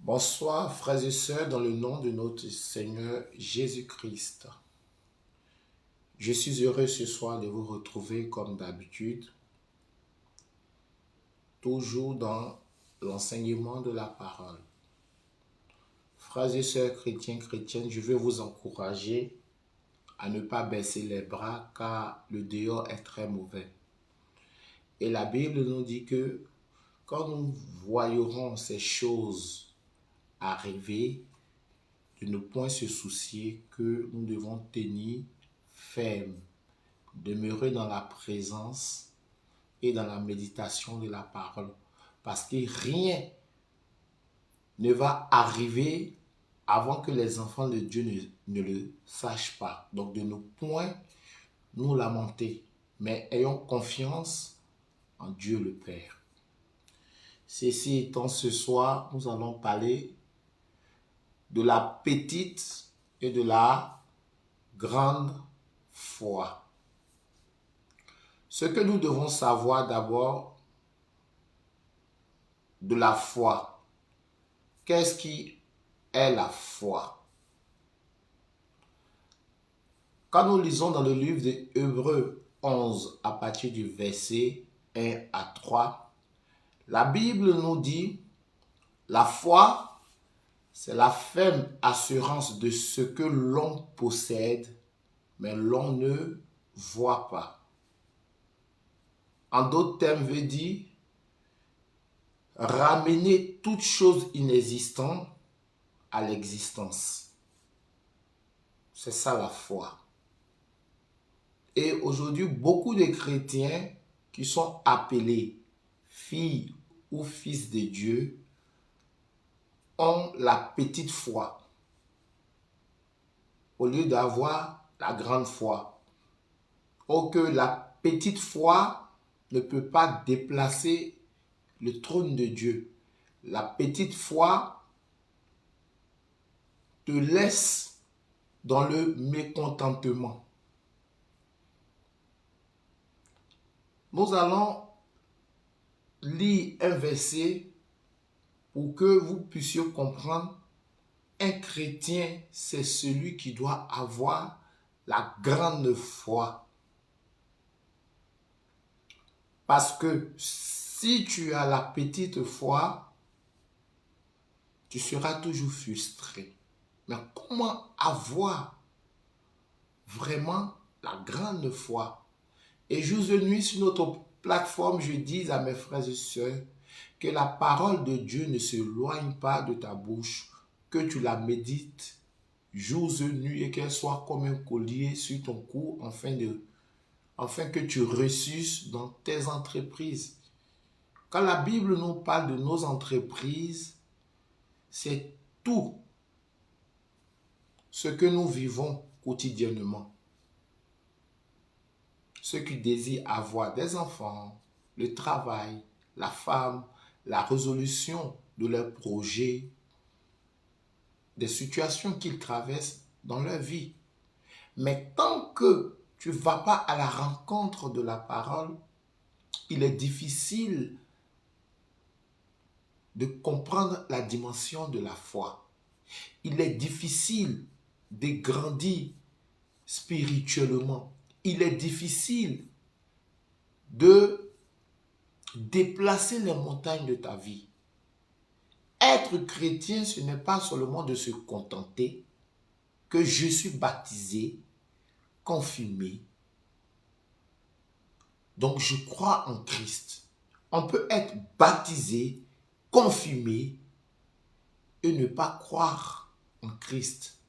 Bonsoir, frères et sœurs, dans le nom de notre Seigneur Jésus-Christ. Je suis heureux ce soir de vous retrouver comme d'habitude, toujours dans l'enseignement de la parole. Frères et sœurs chrétiens, chrétiennes, je veux vous encourager à ne pas baisser les bras car le dehors est très mauvais. Et la Bible nous dit que quand nous voyerons ces choses arriver, de ne point se soucier que nous devons tenir ferme, demeurer dans la présence et dans la méditation de la parole. Parce que rien ne va arriver avant que les enfants de Dieu ne le sachent pas. Donc de ne point nous lamenter, mais ayons confiance en Dieu le Père. Ceci étant, ce soir, nous allons parler de la petite et de la grande foi. Ce que nous devons savoir d'abord de la foi. Qu'est-ce qui est la foi? Quand nous lisons dans le livre de Hébreux 11 à partir du verset 1 à 3, la Bible nous dit la foi, c'est la ferme assurance de ce que l'on possède, mais l'on ne voit pas. En d'autres termes, veut dire ramener toute chose inexistante à l'existence. C'est ça la foi. Et aujourd'hui, beaucoup de chrétiens qui sont appelés filles ou fils de Dieu ont la petite foi au lieu d'avoir la grande foi. Or que la petite foi ne peut pas déplacer le trône de Dieu. La petite foi te laisse dans le mécontentement. Nous allons lire un verset pour que vous puissiez comprendre. Un chrétien, c'est celui qui doit avoir la grande foi. Parce que si tu as la petite foi, tu seras toujours frustré. Mais comment avoir vraiment la grande foi? Et jour et nuit sur notre plateforme, je dis à mes frères et sœurs que la parole de Dieu ne s'éloigne pas de ta bouche, que tu la médites jour et nuit et qu'elle soit comme un collier sur ton cou afin que tu réussisses dans tes entreprises. Quand la Bible nous parle de nos entreprises, c'est tout ce que nous vivons quotidiennement. Ceux qui désirent avoir des enfants, le travail, la femme, la résolution de leurs projets, des situations qu'ils traversent dans leur vie. Mais tant que tu ne vas pas à la rencontre de la parole, il est difficile de comprendre la dimension de la foi. Il est difficile de grandir spirituellement. Il est difficile de déplacer les montagnes de ta vie. Être chrétien, ce n'est pas seulement de se contenter que je suis baptisé, confirmé. Donc je crois en Christ. On peut être baptisé, confirmé et ne pas croire en Christ.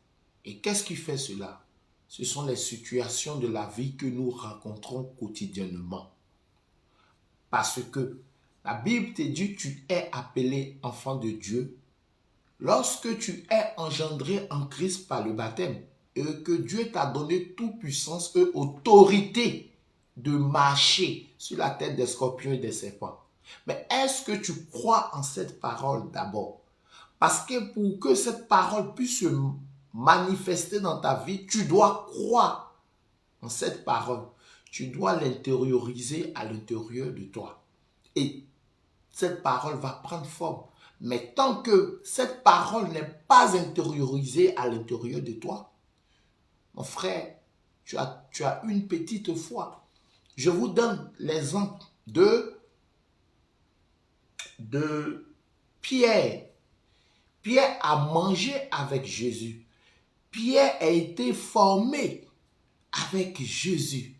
Et qu'est-ce qui fait cela? Ce sont les situations de la vie que nous rencontrons quotidiennement. Parce que la Bible te dit que tu es appelé enfant de Dieu lorsque tu es engendré en Christ par le baptême et que Dieu t'a donné toute puissance et autorité de marcher sur la tête des scorpions et des serpents. Mais est-ce que tu crois en cette parole d'abord? Parce que pour que cette parole puisse se manifester dans ta vie, tu dois croire en cette parole. Tu dois l'intérioriser à l'intérieur de toi. Et cette parole va prendre forme. Mais tant que cette parole n'est pas intériorisée à l'intérieur de toi, mon frère, tu as une petite foi. Je vous donne l'exemple de Pierre. Pierre a mangé avec Jésus. Pierre a été formé avec Jésus.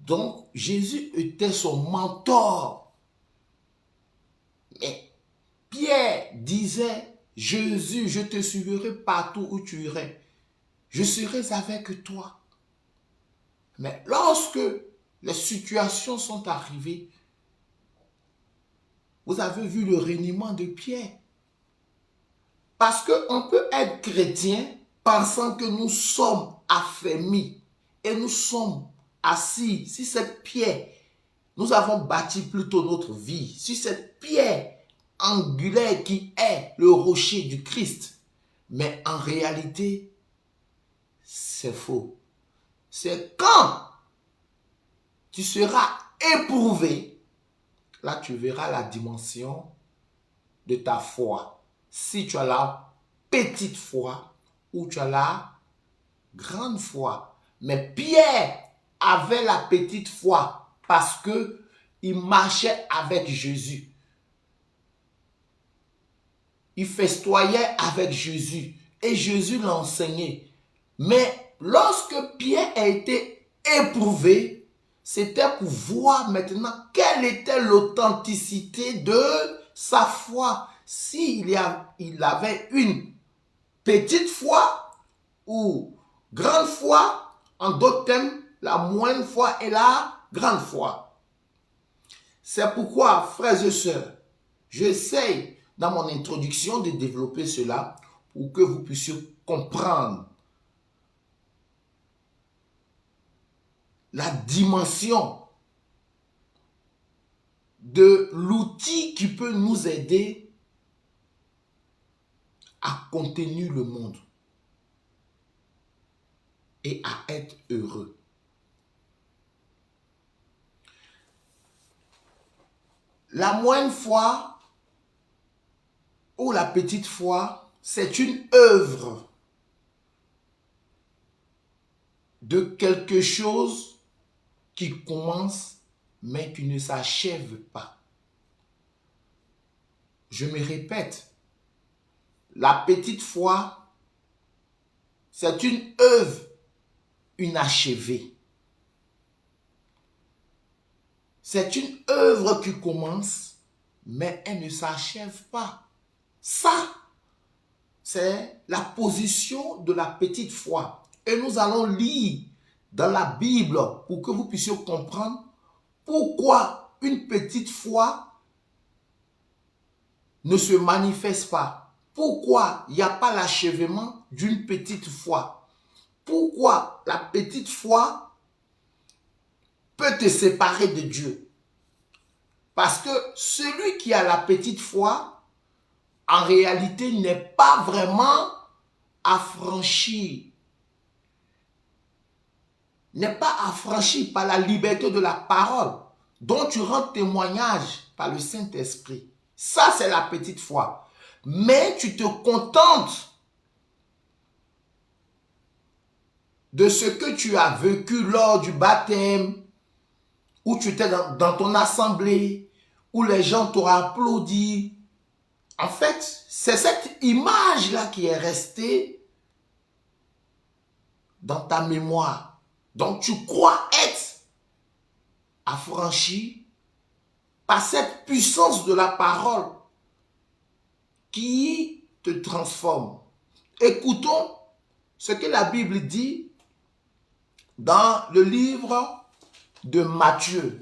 Donc, Jésus était son mentor. Mais Pierre disait, Jésus, je te suivrai partout où tu irais. Je serai avec toi. Mais lorsque les situations sont arrivées, vous avez vu le reniement de Pierre. Parce qu'on peut être chrétien pensant que nous sommes affermis et nous sommes assis sur cette pierre. Nous avons bâti plutôt notre vie sur cette pierre angulaire qui est le rocher du Christ. Mais en réalité, c'est faux. C'est quand tu seras éprouvé, là tu verras la dimension de ta foi. Si tu as la petite foi ou tu as la grande foi. Mais Pierre avait la petite foi parce qu'il marchait avec Jésus. Il festoyait avec Jésus et Jésus l'enseignait. Mais lorsque Pierre a été éprouvé, c'était pour voir maintenant quelle était l'authenticité de sa foi. S'il avait une petite foi ou grande foi, en d'autres termes, la moindre foi et la grande foi. C'est pourquoi, frères et sœurs, j'essaie dans mon introduction de développer cela pour que vous puissiez comprendre la dimension de l'outil qui peut nous aider à contenir le monde et à être heureux. La moindre foi ou la petite foi, c'est une œuvre de quelque chose qui commence mais qui ne s'achève pas. Je me répète, la petite foi, c'est une œuvre inachevée. C'est une œuvre qui commence, mais elle ne s'achève pas. Ça, c'est la position de la petite foi. Et nous allons lire dans la Bible pour que vous puissiez comprendre pourquoi une petite foi ne se manifeste pas. Pourquoi il n'y a pas l'achèvement d'une petite foi. Pourquoi la petite foi peut te séparer de Dieu. Parce que celui qui a la petite foi, en réalité, n'est pas vraiment affranchi. N'est pas affranchi par la liberté de la parole dont tu rends témoignage par le Saint-Esprit. Ça, c'est la petite foi. Mais tu te contentes de ce que tu as vécu lors du baptême, où tu étais dans ton assemblée, où les gens t'ont applaudi. En fait, c'est cette image-là qui est restée dans ta mémoire. Donc, tu crois être affranchi par cette puissance de la parole qui te transforme. Écoutons ce que la Bible dit dans le livre de Matthieu.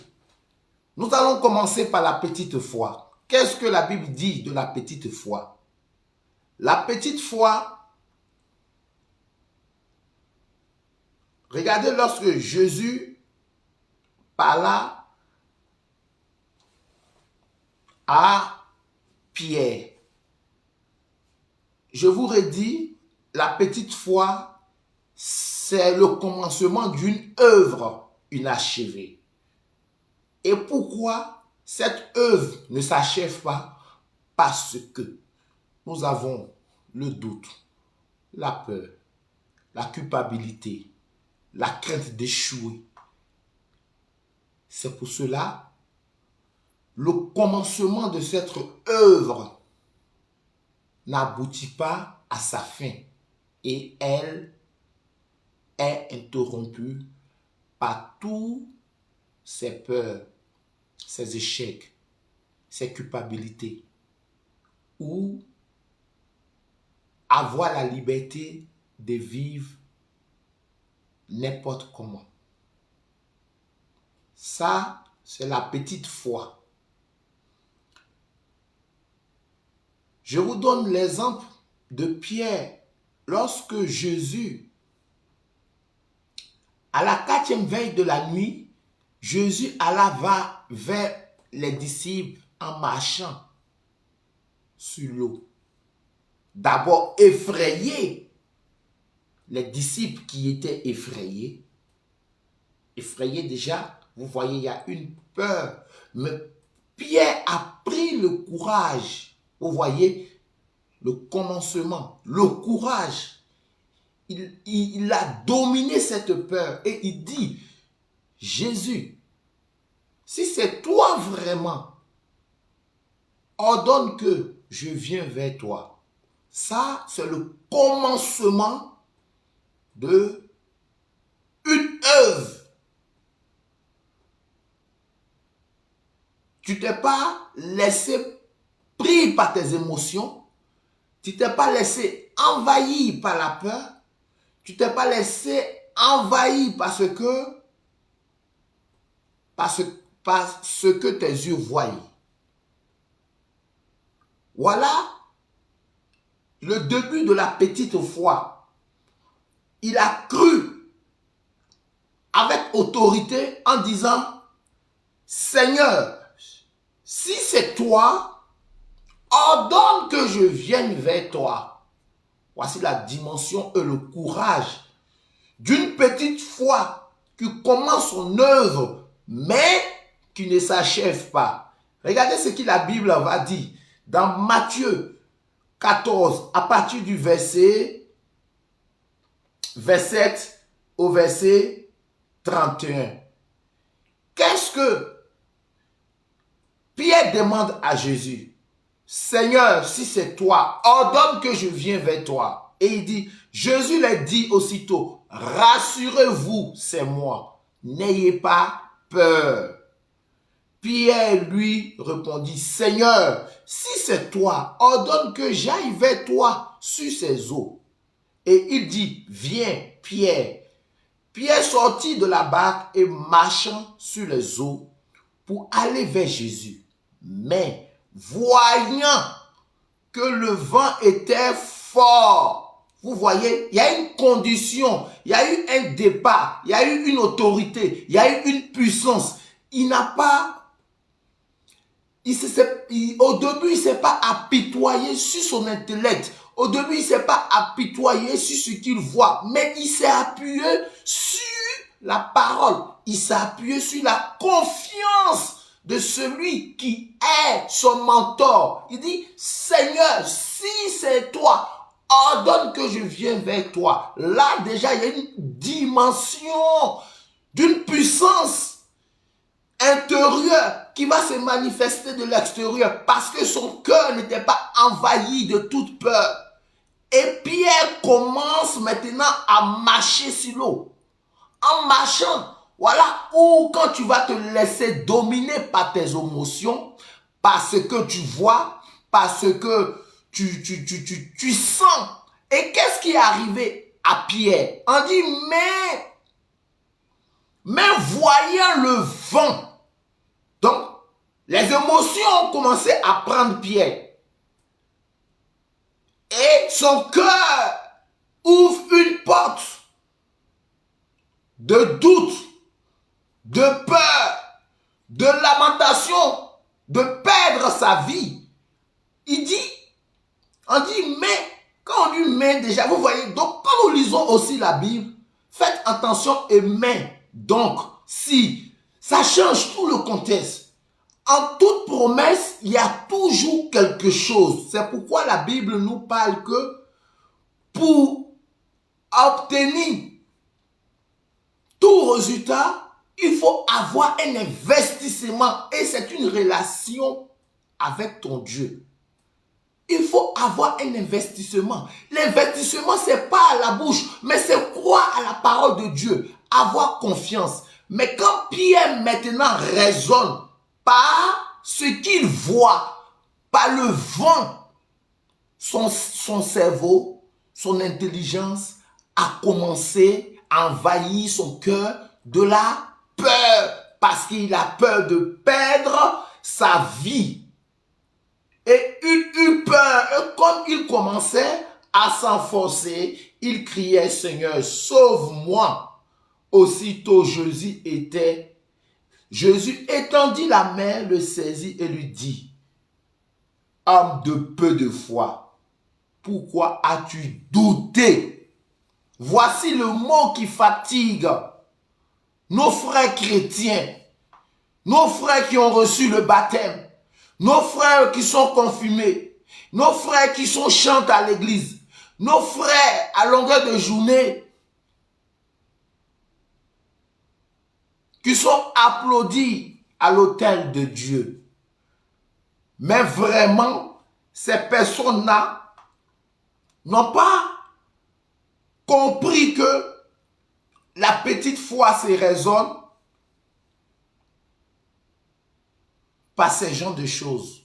Nous allons commencer par la petite foi. Qu'est-ce que la Bible dit de la petite foi? La petite foi, regardez lorsque Jésus parla à Pierre. Je vous redis, la petite foi, c'est le commencement d'une œuvre inachevée. Et pourquoi cette œuvre ne s'achève pas? parce que nous avons le doute, la peur, la culpabilité, la crainte d'échouer. C'est pour cela, le commencement de cette œuvre n'aboutit pas à sa fin et elle est interrompue par tous ces peurs, ces échecs, ces culpabilités, ou avoir la liberté de vivre n'importe comment. Ça, c'est la petite foi. Je vous donne l'exemple de Pierre. Lorsque Jésus, à la 4e veille de la nuit, Jésus alla vers les disciples en marchant sur l'eau. D'abord effrayé, les disciples qui étaient effrayés déjà, vous voyez, il y a une peur. Mais Pierre a pris le courage, vous voyez, le commencement, le courage. Il a dominé cette peur et il dit, Jésus, si c'est toi vraiment, ordonne que je vienne vers toi. Ça, c'est le commencement de une œuvre. Tu t'es pas laissé pris par tes émotions. Tu t'es pas laissé envahir par la peur. Tu t'es pas laissé envahir par ce que tes yeux voient. Voilà le début de la petite foi. Il a cru avec autorité en disant, Seigneur, si c'est toi, ordonne que je vienne vers toi. Voici la dimension et le courage d'une petite foi qui commence son œuvre, mais qui ne s'achève pas. Regardez ce que la Bible va dire dans Matthieu 14, à partir du verset 27 au verset 31. Qu'est-ce que Pierre demande à Jésus? Seigneur, si c'est toi, ordonne que je vienne vers toi. Et il dit, Jésus leur dit aussitôt, rassurez-vous, c'est moi, n'ayez pas peur. Pierre lui répondit, Seigneur, si c'est toi, ordonne que j'aille vers toi sur ces eaux. Et il dit, viens, Pierre. Pierre sortit de la barque et marchant sur les eaux pour aller vers Jésus. Mais voyant que le vent était fort, vous voyez, il y a une condition, il y a eu un départ, il y a eu une autorité, il y a eu une puissance. Il n'a pas... au début, il ne s'est pas apitoyé sur son intellect. Au début, il ne s'est pas apitoyé sur ce qu'il voit. Mais il s'est appuyé sur la parole. Il s'est appuyé sur la confiance de celui qui est son mentor. Il dit, Seigneur, si c'est toi, ordonne que je vienne vers toi. Là, déjà, il y a une dimension d'une puissance intérieur qui va se manifester de l'extérieur parce que son cœur n'était pas envahi de toute peur. Et Pierre commence maintenant à marcher sur l'eau. En marchant, voilà où quand tu vas te laisser dominer par tes émotions, par ce que tu vois, par ce que tu sens. Et qu'est-ce qui est arrivé à Pierre? On dit, mais voyant le vent, donc les émotions ont commencé à prendre Pierre. Et son cœur ouvre une porte de doute, de peur, de lamentation, de perdre sa vie. On dit, mais, quand on dit mais déjà, vous voyez, donc quand nous lisons aussi la Bible, faites attention et mais, donc, si, ça change tout le contexte. En toute promesse, il y a toujours quelque chose. C'est pourquoi la Bible nous parle que pour obtenir tout résultat, il faut avoir un investissement et c'est une relation avec ton Dieu. Il faut avoir un investissement. L'investissement, ce n'est pas à la bouche, mais c'est croire à la parole de Dieu, avoir confiance. Mais quand Pierre maintenant raisonne par ce qu'il voit, par le vent, son cerveau, son intelligence a commencé à envahir son cœur de la peur, parce qu'il a peur de perdre sa vie. Et il eut peur, et comme il commençait à s'enfoncer, il criait, Seigneur, sauve-moi. Aussitôt Jésus étendit la main, le saisit et lui dit, homme de peu de foi, pourquoi as-tu douté? Voici le mot qui fatigue nos frères chrétiens, nos frères qui ont reçu le baptême, nos frères qui sont confirmés, nos frères qui sont chantent à l'église, nos frères à longueur de journée, qui sont applaudis à l'autel de Dieu. Mais vraiment, ces personnes-là n'ont pas compris que la petite foi se raisonne par ces genres de choses.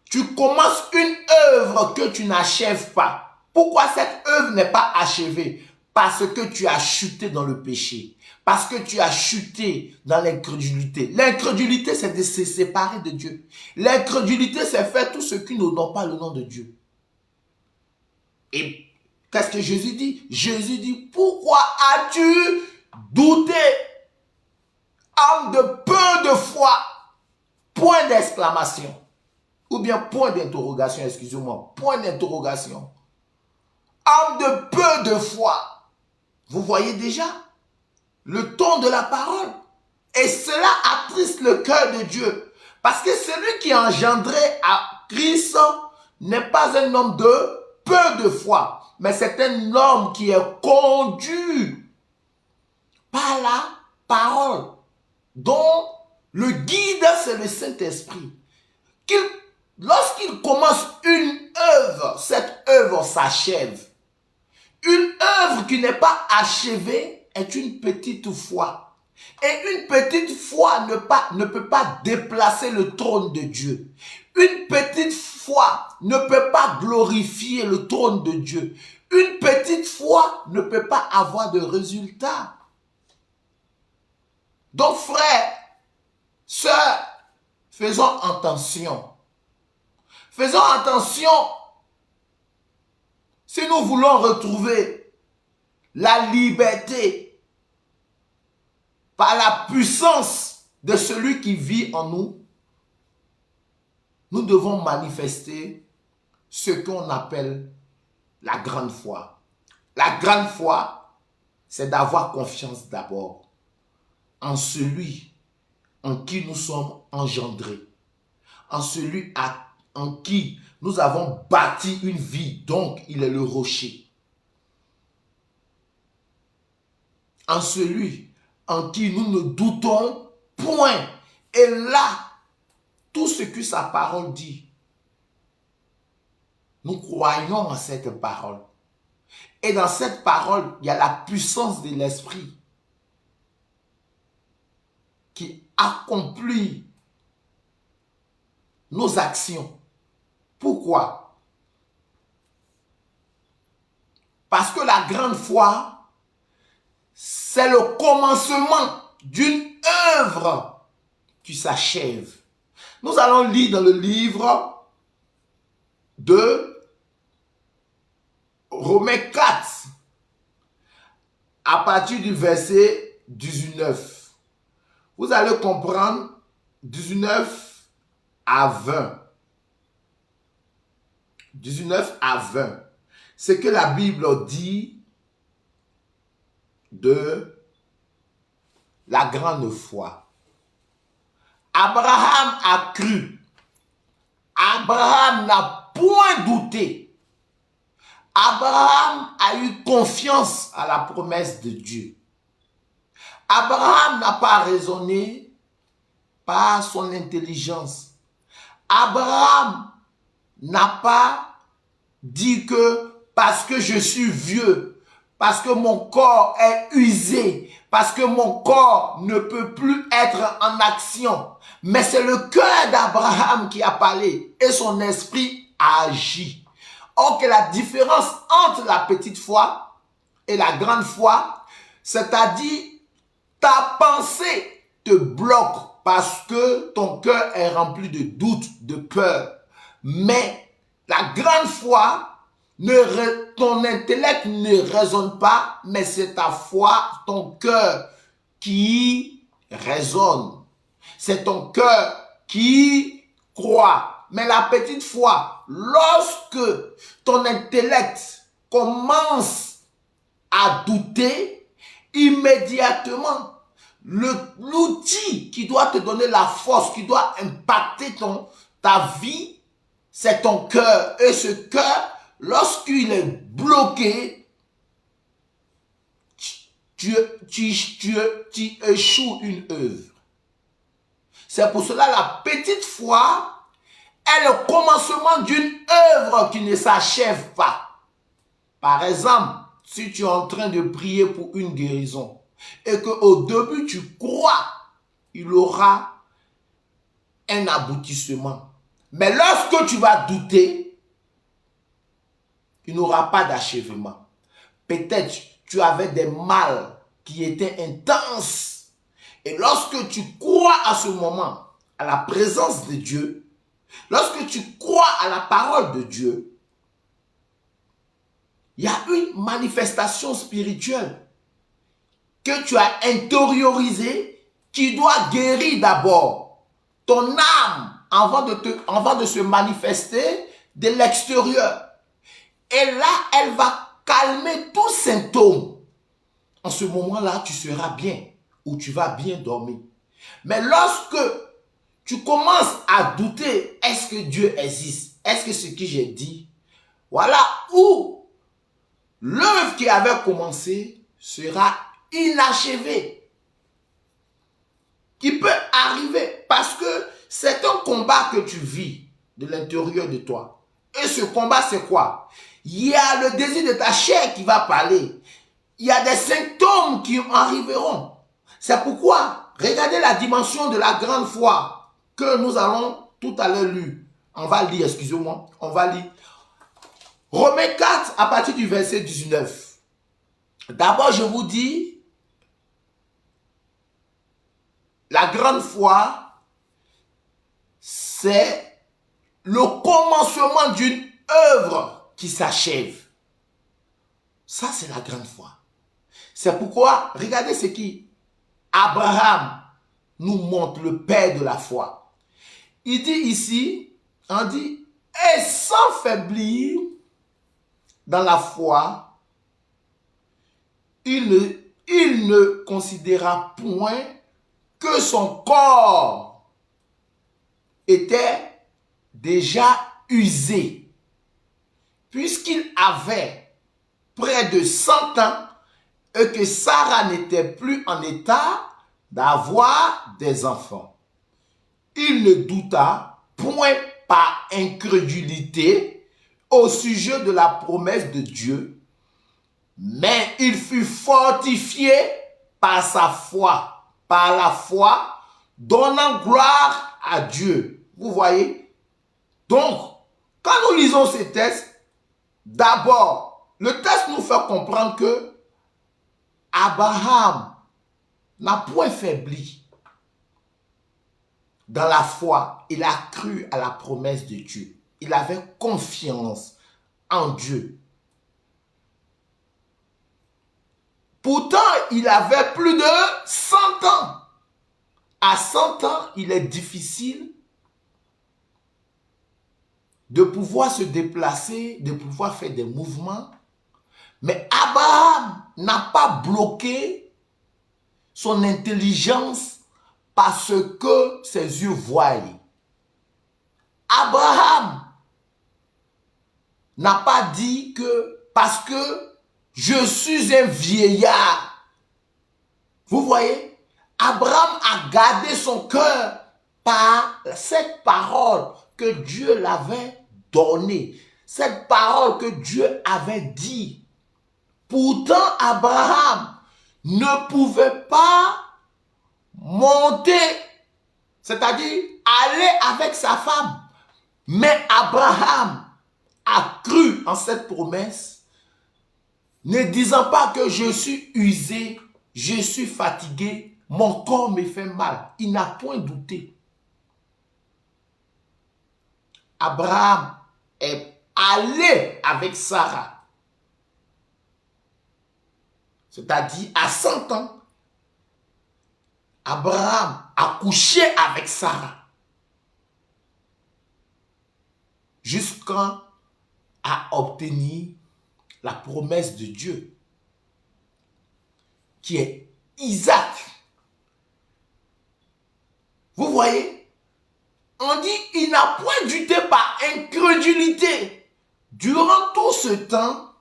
Tu commences une œuvre que tu n'achèves pas. Pourquoi cette œuvre n'est pas achevée? Parce que tu as chuté dans le péché. Parce que tu as chuté dans l'incrédulité. L'incrédulité, c'est de se séparer de Dieu. L'incrédulité, c'est faire tout ce qui n'honore pas le nom de Dieu. Et qu'est-ce que Jésus dit? Jésus dit, pourquoi as-tu douté, homme de peu de foi? Point d'exclamation. Ou bien point d'interrogation, excusez-moi. Point d'interrogation. Homme de peu de foi. Vous voyez déjà le ton de la parole. Et cela attriste le cœur de Dieu. Parce que celui qui a engendré à Christ n'est pas un homme de peu de foi. Mais c'est un homme qui est conduit par la parole. Dont le guide, c'est le Saint-Esprit. Lorsqu'il commence une œuvre, cette œuvre s'achève. Une œuvre qui n'est pas achevée est une petite foi. Et une petite foi ne peut pas déplacer le trône de Dieu. Une petite foi ne peut pas glorifier le trône de Dieu. Une petite foi ne peut pas avoir de résultat. Donc frères, sœurs, faisons attention. Faisons attention. Si nous voulons retrouver la liberté par la puissance de celui qui vit en nous, nous devons manifester ce qu'on appelle la grande foi. La grande foi, c'est d'avoir confiance d'abord en celui en qui nous sommes engendrés, en celui en qui nous avons bâti une vie, donc il est le rocher. En celui en qui nous ne doutons point. Et là, tout ce que sa parole dit, nous croyons en cette parole. Et dans cette parole, il y a la puissance de l'esprit qui accomplit nos actions. Pourquoi? Parce que la grande foi, c'est le commencement d'une œuvre qui s'achève. Nous allons lire dans le livre de Romains 4, à partir du verset 19. Vous allez comprendre 19 à 20. 19 à 20. Ce que la Bible dit de la grande foi. Abraham a cru. Abraham n'a point douté. Abraham a eu confiance à la promesse de Dieu. Abraham n'a pas raisonné par son intelligence. Abraham n'a pas dit que parce que je suis vieux, parce que mon corps est usé, parce que mon corps ne peut plus être en action. Mais c'est le cœur d'Abraham qui a parlé et son esprit a agi. Or que la différence entre la petite foi et la grande foi, c'est-à-dire ta pensée te bloque parce que ton cœur est rempli de doutes, de peur. Mais la grande foi, ton intellect ne raisonne pas, mais c'est ta foi, ton cœur qui raisonne. C'est ton cœur qui croit. Mais la petite foi, lorsque ton intellect commence à douter, immédiatement, l'outil qui doit te donner la force, qui doit impacter ta vie, c'est ton cœur. Et ce cœur, lorsqu'il est bloqué, tu échoues une œuvre. C'est pour cela la petite foi est le commencement d'une œuvre qui ne s'achève pas. Par exemple, si tu es en train de prier pour une guérison et qu'au début tu crois, il aura un aboutissement. Mais lorsque tu vas douter, il n'aura pas d'achèvement. Peut-être tu avais des mal qui étaient intenses. Et lorsque tu crois à ce moment, à la présence de Dieu, lorsque tu crois à la parole de Dieu, il y a une manifestation spirituelle que tu as intériorisée qui doit guérir d'abord ton âme avant de se manifester de l'extérieur. Et là, elle va calmer tous symptômes. En ce moment-là, tu seras bien ou tu vas bien dormir. Mais lorsque tu commences à douter, est-ce que Dieu existe? Est-ce que ce que j'ai dit? Voilà où l'œuvre qui avait commencé sera inachevée. Qui peut arriver parce que c'est un combat que tu vis de l'intérieur de toi. Et ce combat, c'est quoi? Il y a le désir de ta chair qui va parler. Il y a des symptômes qui arriveront. C'est pourquoi, regardez la dimension de la grande foi que nous allons tout à l'heure lire. On va lire, excusez-moi, on va lire. Romains 4, à partir du verset 19. D'abord, je vous dis, la grande foi, c'est le commencement d'une œuvre qui s'achève. Ça, c'est la grande foi. C'est pourquoi, regardez ce qui Abraham nous montre, le père de la foi. Il dit ici, on dit, et sans faiblir dans la foi, il ne considéra point que son corps était déjà usé, puisqu'il avait près de 100 ans et que Sarah n'était plus en état d'avoir des enfants. Il ne douta point par incrédulité au sujet de la promesse de Dieu, mais il fut fortifié par sa foi, par la foi, donnant gloire à Dieu. Vous voyez? Donc, quand nous lisons ces textes, d'abord, le texte nous fait comprendre que Abraham n'a point faibli dans la foi. Il a cru à la promesse de Dieu. Il avait confiance en Dieu. Pourtant, il avait plus de 100 ans. À 100 ans, il est difficile de pouvoir se déplacer, de pouvoir faire des mouvements. Mais Abraham n'a pas bloqué son intelligence parce que ses yeux voient. Abraham n'a pas dit que parce que je suis un vieillard. Vous voyez, Abraham a gardé son cœur par cette parole que Dieu l'avait donnée, cette parole que Dieu avait dit. Pourtant, Abraham ne pouvait pas monter, c'est-à-dire aller avec sa femme. Mais Abraham a cru en cette promesse, ne disant pas que je suis usé, je suis fatigué, mon corps me fait mal. Il n'a point douté. Abraham est allé avec Sarah. C'est-à-dire à 100 ans, Abraham a couché avec Sarah. Jusqu'à obtenir la promesse de Dieu, qui est Isaac. Vous voyez, on dit il n'a point douté par incrédulité. Durant tout ce temps,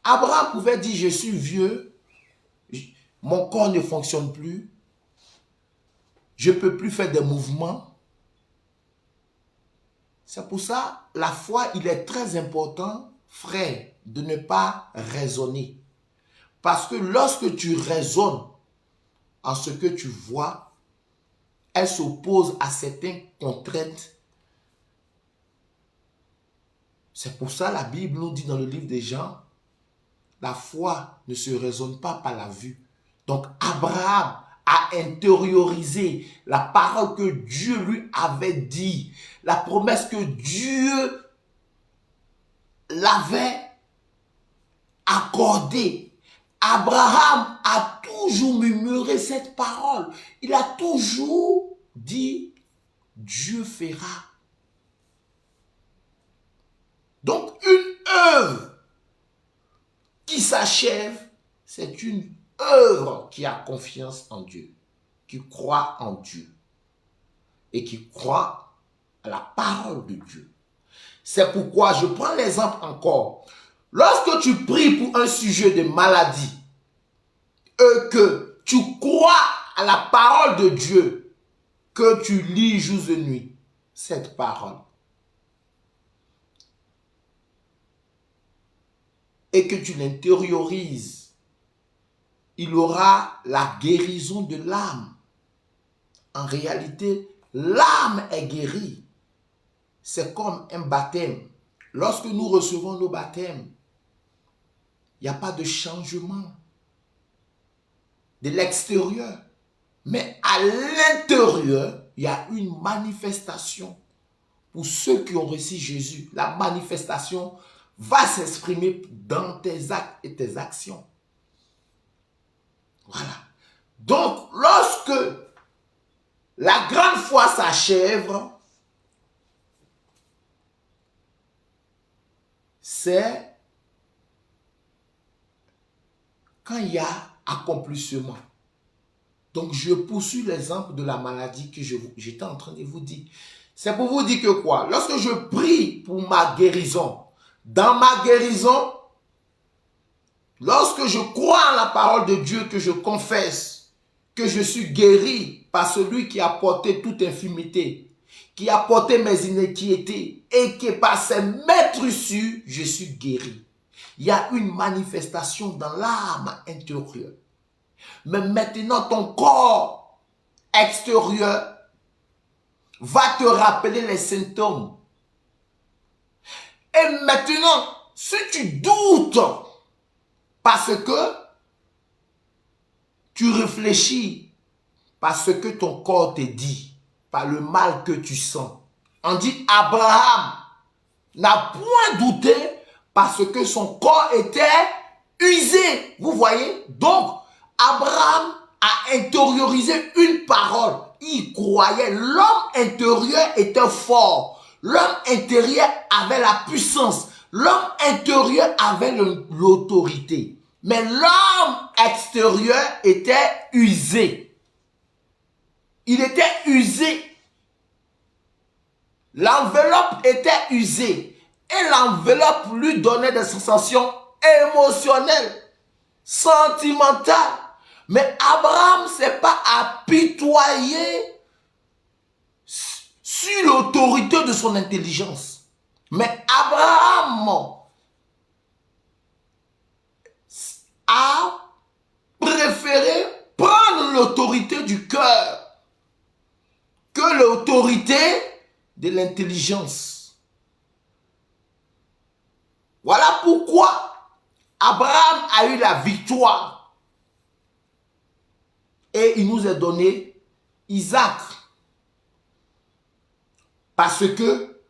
Abraham pouvait dire je suis vieux, mon corps ne fonctionne plus, je ne peux plus faire des mouvements. C'est pour ça, la foi, il est très important, frère, de ne pas raisonner. Parce que lorsque tu raisonnes en ce que tu vois, elle s'oppose à certaines contraintes. C'est pour ça la Bible nous dit dans le livre des Jean, la foi ne se raisonne pas par la vue. Donc Abraham a intériorisé la parole que Dieu lui avait dit, la promesse que Dieu l'avait accordée. Abraham a toujours murmuré cette parole. Il a toujours dit, Dieu fera. Donc une œuvre qui s'achève, c'est une œuvre qui a confiance en Dieu, qui croit en Dieu et qui croit à la parole de Dieu. C'est pourquoi je prends l'exemple encore. Lorsque tu pries pour un sujet de maladie et que tu crois à la parole de Dieu, que tu lis jour et nuit, cette parole, et que tu l'intériorises, il aura la guérison de l'âme. En réalité, l'âme est guérie. C'est comme un baptême. Lorsque nous recevons nos baptêmes, il n'y a pas de changement de l'extérieur. Mais à l'intérieur, il y a une manifestation. Pour ceux qui ont reçu Jésus, la manifestation va s'exprimer dans tes actes et tes actions. Voilà. Donc, lorsque la grande foi s'achève, c'est quand il y a accomplissement. Donc, je poursuis l'exemple de la maladie que j'étais en train de vous dire. C'est pour vous dire que quoi? Lorsque je prie pour ma guérison, dans ma guérison, lorsque je crois en la parole de Dieu, que je confesse que je suis guéri par celui qui a porté toute infirmité, qui a porté mes iniquités et que par ses maîtresses, je suis guéri. Il y a une manifestation dans l'âme intérieure. Mais maintenant, ton corps extérieur va te rappeler les symptômes. Et maintenant, si tu doutes, parce que tu réfléchis, parce que ton corps te dit, par le mal que tu sens. On dit Abraham n'a point douté parce que son corps était usé. Vous voyez? Donc, Abraham a intériorisé une parole. Il croyait. L'homme intérieur était fort. L'homme intérieur avait la puissance. L'homme intérieur avait l'autorité. Mais l'homme extérieur était usé. Il était usé. L'enveloppe était usée. Et l'enveloppe lui donnait des sensations émotionnelles, sentimentales. Mais Abraham ne s'est pas apitoyé sur l'autorité de son intelligence. Mais Abraham a préféré prendre l'autorité du cœur que l'autorité de l'intelligence. Voilà pourquoi Abraham a eu la victoire. Et il nous a donné Isaac. Parce que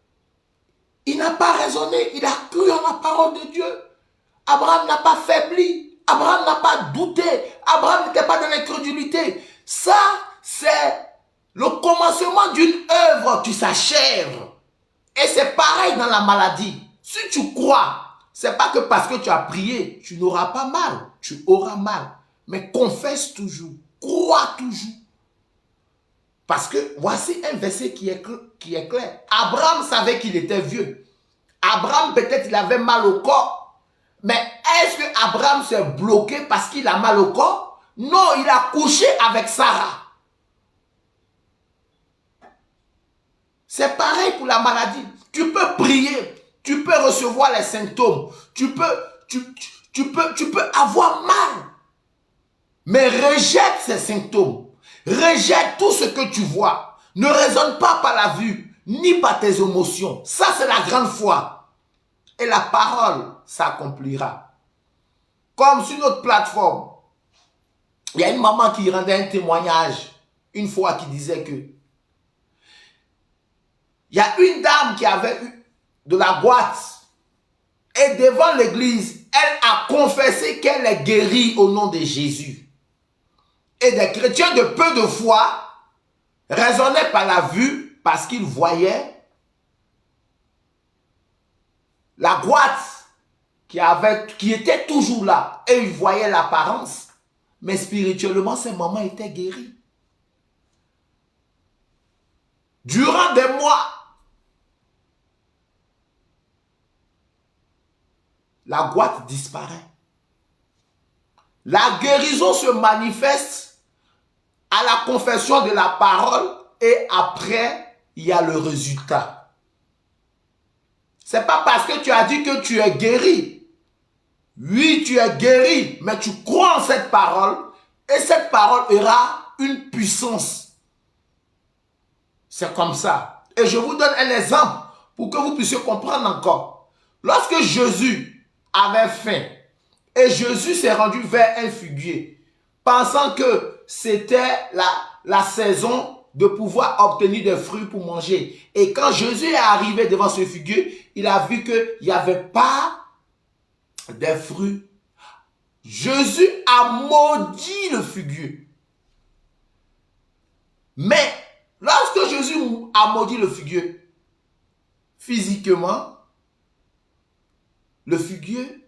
il n'a pas raisonné, il a cru en la parole de Dieu. Abraham n'a pas faibli, Abraham n'a pas douté, Abraham n'était pas dans l'incrédulité. Ça, c'est le commencement d'une œuvre qui s'achève. Et c'est pareil dans la maladie. Si tu crois, c'est pas que parce que tu as prié, tu n'auras pas mal, tu auras mal. Mais confesse toujours, crois toujours. Parce que voici un verset qui est clair. Abraham savait qu'il était vieux. Abraham, peut-être, il avait mal au corps. Mais est-ce que Abraham s'est bloqué parce qu'il a mal au corps? Non, il a couché avec Sarah. C'est pareil pour la maladie. Tu peux prier, tu peux recevoir les symptômes, tu peux avoir mal. Mais rejette ces symptômes. Rejette tout ce que tu vois. Ne raisonne pas par la vue, ni par tes émotions. Ça, c'est la grande foi. Et la parole s'accomplira. Comme sur notre plateforme, il y a une maman qui rendait un témoignage une fois qui disait que il y a une dame qui avait eu de la boîte et devant l'église, elle a confessé qu'elle est guérie au nom de Jésus. Et des chrétiens de peu de foi raisonnaient par la vue parce qu'ils voyaient la boîte qui était toujours là et ils voyaient l'apparence. Mais spirituellement, ces mamans étaient guéries. Durant des mois, la boîte disparaît. La guérison se manifeste à la confession de la parole et après, il y a le résultat. Ce n'est pas parce que tu as dit que tu es guéri. Oui, tu es guéri, mais tu crois en cette parole et cette parole aura une puissance. C'est comme ça. Et je vous donne un exemple pour que vous puissiez comprendre encore. Lorsque Jésus avait faim et Jésus s'est rendu vers un figuier, pensant que c'était la saison de pouvoir obtenir des fruits pour manger. Et quand Jésus est arrivé devant ce figuier, il a vu qu'il n'y avait pas de fruits. Jésus a maudit le figuier. Mais lorsque Jésus a maudit le figuier, physiquement, le figuier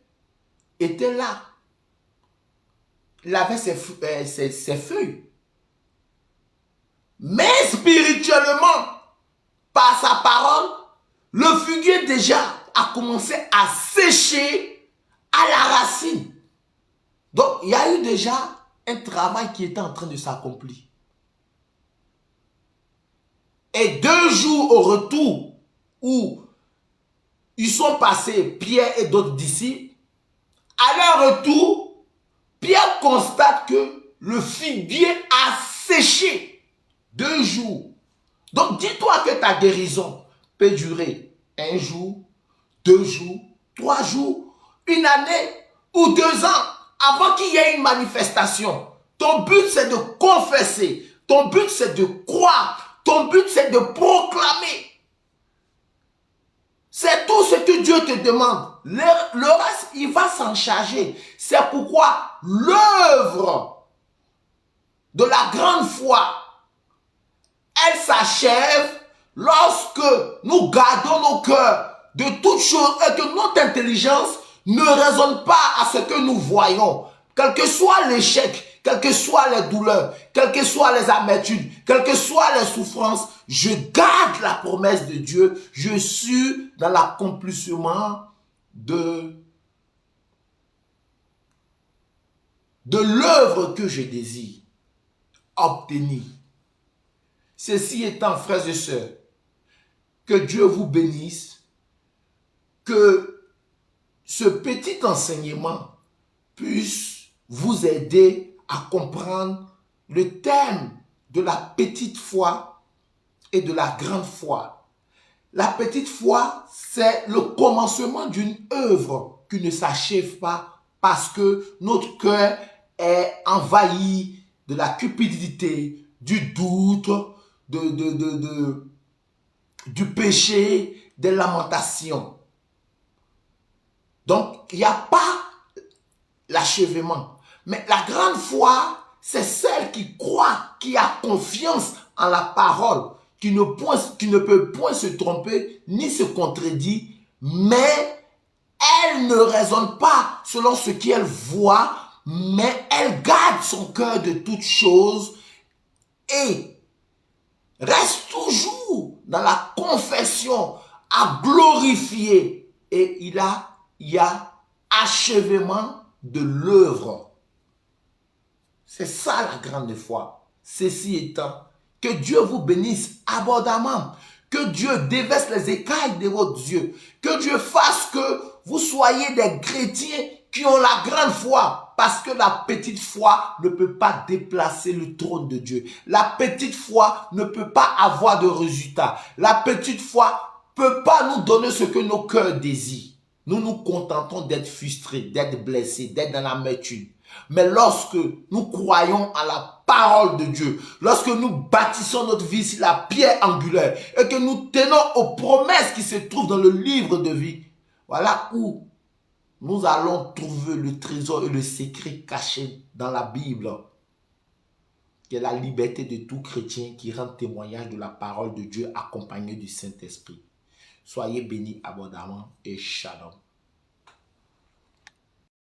était là. Il avait ses feuilles. Mais spirituellement, par sa parole, le figuier déjà a commencé à sécher à la racine. Donc, il y a eu déjà un travail qui était en train de s'accomplir. Et 2 jours au retour où ils sont passés, Pierre et d'autres disciples, à leur retour, Pierre constate que le figuier a séché 2 jours. Donc dis-toi que ta guérison peut durer 1 jour, 2 jours, 3 jours, 1 année ou 2 ans avant qu'il y ait une manifestation. Ton but c'est de confesser, ton but c'est de croire, ton but c'est de proclamer. C'est tout ce que Dieu te demande. Le reste, il va s'en charger. C'est pourquoi l'œuvre de la grande foi, elle s'achève lorsque nous gardons nos cœurs de toutes choses et que notre intelligence ne raisonne pas à ce que nous voyons, quel que soit l'échec, quelles que soient les douleurs, quelles que soient les amertumes, quelles que soient les souffrances, je garde la promesse de Dieu, je suis dans l'accomplissement de l'œuvre que je désire obtenir. Ceci étant, frères et sœurs, que Dieu vous bénisse, que ce petit enseignement puisse vous aider à comprendre le thème de la petite foi et de la grande foi. La petite foi, c'est le commencement d'une œuvre qui ne s'achève pas parce que notre cœur est envahi de la cupidité, du doute, du péché, des lamentations. Donc, il n'y a pas l'achèvement. Mais la grande foi, c'est celle qui croit, qui a confiance en la parole, qui ne peut point se tromper ni se contredire, mais elle ne raisonne pas selon ce qu'elle voit, mais elle garde son cœur de toutes choses et reste toujours dans la confession à glorifier. Et il y a achèvement de l'œuvre. C'est ça la grande foi. Ceci étant, que Dieu vous bénisse abondamment. Que Dieu déverse les écailles de vos yeux. Que Dieu fasse que vous soyez des chrétiens qui ont la grande foi. Parce que la petite foi ne peut pas déplacer le trône de Dieu. La petite foi ne peut pas avoir de résultat. La petite foi ne peut pas nous donner ce que nos cœurs désirent. Nous nous contentons d'être frustrés, d'être blessés, d'être dans l'amertume. Mais lorsque nous croyons à la parole de Dieu, lorsque nous bâtissons notre vie sur la pierre angulaire et que nous tenons aux promesses qui se trouvent dans le livre de vie, voilà où nous allons trouver le trésor et le secret caché dans la Bible, qui est la liberté de tout chrétien qui rend témoignage de la parole de Dieu accompagnée du Saint-Esprit. Soyez bénis abondamment et shalom.